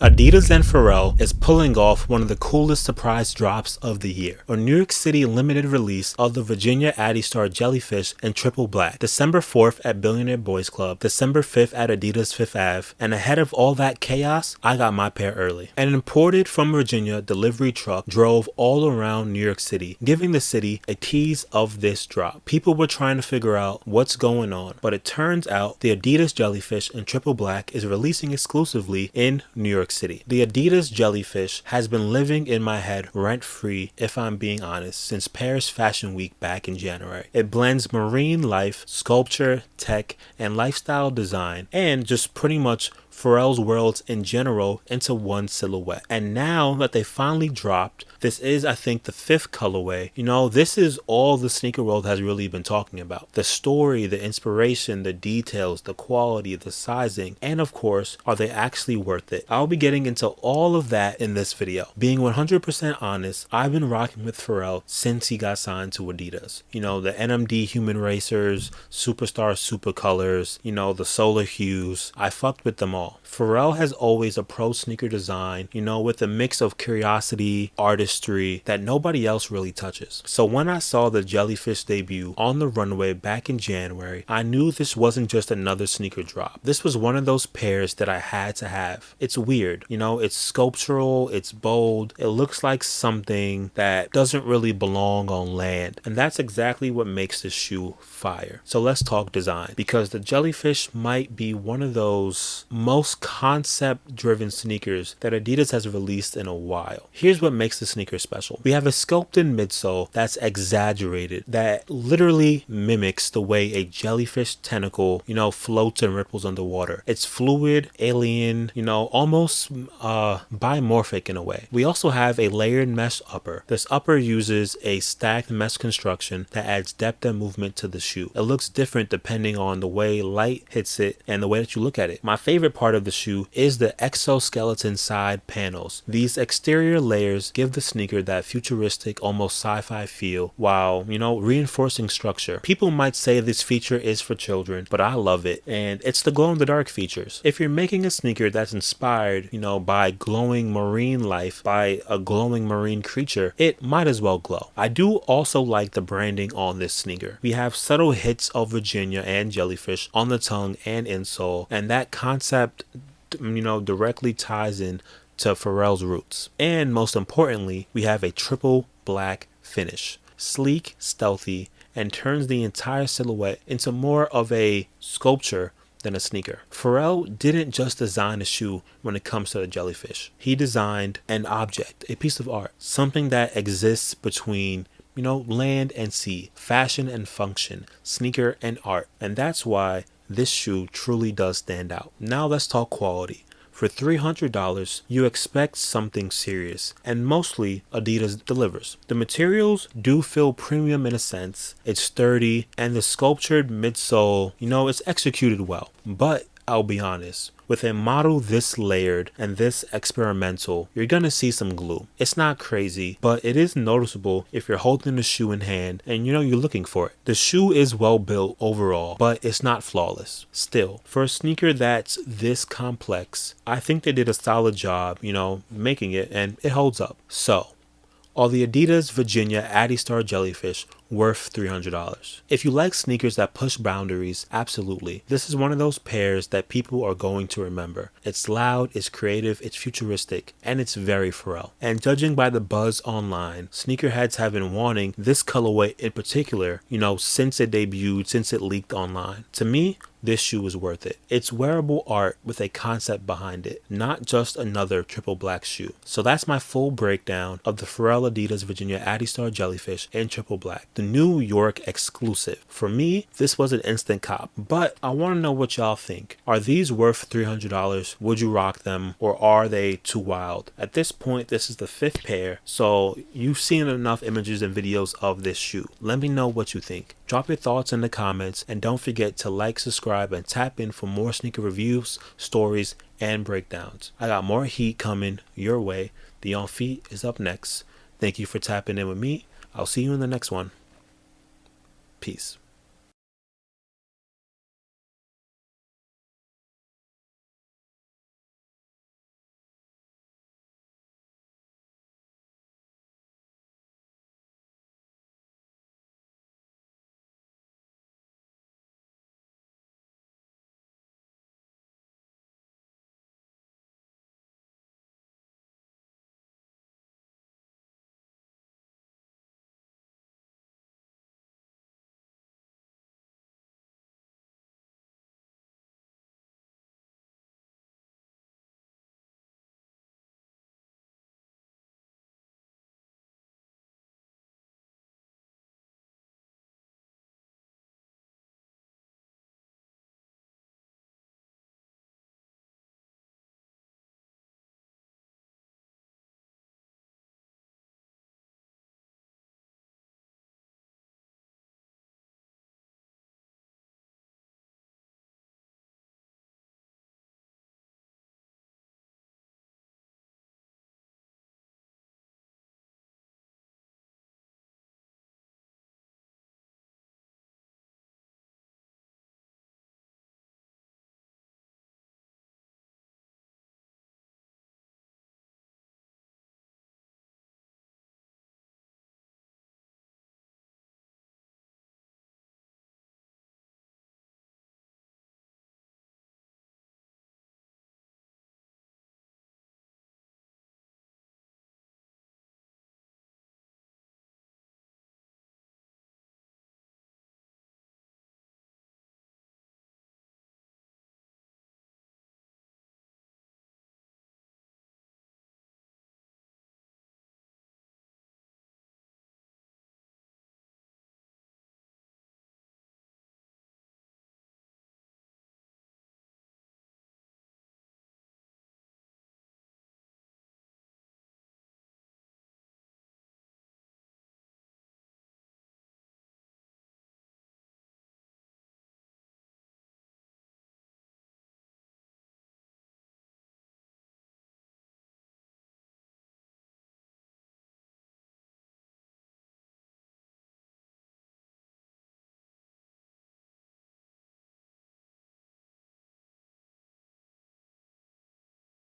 Adidas and Pharrell is pulling off one of the coolest surprise drops of the year. A New York City limited release of the Virginia Adidas Jellyfish in triple black. December 4th at Billionaire Boys Club, December 5th at Adidas 5th Ave, and ahead of all that chaos, I got my pair early. An imported from Virginia delivery truck drove all around New York City, giving the city a tease of this drop. People were trying to figure out what's going on, but it turns out the Adidas Jellyfish in triple black is releasing exclusively in New York City. The Adidas Jellyfish has been living in my head rent-free, if I'm being honest, since Paris Fashion Week back in January. It blends marine life, sculpture, tech, and lifestyle design, and just pretty much Pharrell's worlds in general into one silhouette. And now that they finally dropped, this is, I think, the 5th colorway. You know, this is all the sneaker world has really been talking about. The story, the inspiration, the details, the quality, the sizing, and of course, are they actually worth it? I'll be getting into all of that in this video. Being 100% honest, I've been rocking with Pharrell since he got signed to Adidas. You know, the NMD Human Racers, Superstar Super Colors, you know, the Solar Hues. I fucked with them all. Pharrell has always approached sneaker design, you know, with a mix of curiosity, artistry that nobody else really touches. So when I saw the Jellyfish debut on the runway back in January, I knew this wasn't just another sneaker drop. This was one of those pairs that I had to have. It's weird, you know, it's sculptural, it's bold, it looks like something that doesn't really belong on land. And that's exactly what makes this shoe fire. So let's talk design, because the Jellyfish might be one of those most concept driven sneakers that Adidas has released in a while. Here's what makes the sneaker special. We have a sculpted midsole that's exaggerated, that literally mimics the way a jellyfish tentacle, you know, floats and ripples underwater. It's fluid, alien, you know, almost bimorphic in a way. We also have a layered mesh upper. This upper uses a stacked mesh construction that adds depth and movement to the shoe. It looks different depending on the way light hits it and the way that you look at it. My favorite part of the shoe is the exoskeleton side panels. These exterior layers give the sneaker that futuristic, almost sci-fi feel while, you know, reinforcing structure. People might say this feature is for children, but I love it, and it's the glow in the dark features. If you're making a sneaker that's inspired, you know, by glowing marine life, by a glowing marine creature, it might as well glow. I do also like the branding on this sneaker. We have subtle hits of Virginia and Jellyfish on the tongue and insole, and that concept, you know, directly ties in to Pharrell's roots. And most importantly, we have a triple black finish. Sleek, stealthy, and turns the entire silhouette into more of a sculpture than a sneaker. Pharrell didn't just design a shoe when it comes to the Jellyfish. He designed an object, a piece of art, something that exists between, you know, land and sea, fashion and function, sneaker and art. And that's why this shoe truly does stand out. Now let's talk quality. For $300, you expect something serious, and mostly Adidas delivers. The materials do feel premium in a sense. It's sturdy, and the sculptured midsole, you know, it's executed well. But I'll be honest, with a model this layered and this experimental, you're gonna see some glue. It's not crazy, but it is noticeable if you're holding the shoe in hand and you know you're looking for it. The shoe is well built overall, but it's not flawless. Still, for a sneaker that's this complex, I think they did a solid job, you know, making it, and it holds up. So, are the Adidas Virginia Adidas Jellyfish worth $300? If you like sneakers that push boundaries, absolutely. This is one of those pairs that people are going to remember. It's loud, it's creative, it's futuristic, and it's very Pharrell. And judging by the buzz online, sneakerheads have been wanting this colorway in particular, you know, since it debuted, since it leaked online. To me, this shoe is worth it. It's wearable art with a concept behind it, not just another triple black shoe. So that's my full breakdown of the Pharrell Adidas Virginia Adidas Jellyfish in triple black, the New York exclusive. For me, this was an instant cop, but I want to know what y'all think. Are these worth $300? Would you rock them, or are they too wild? At this point, this is the 5th pair, so you've seen enough images and videos of this shoe. Let me know what you think. Drop your thoughts in the comments, and don't forget to like, subscribe, and tap in for more sneaker reviews, stories, and breakdowns. I got more heat coming your way. The On Feet is up next. Thank you for tapping in with me. I'll see you in the next one. Peace.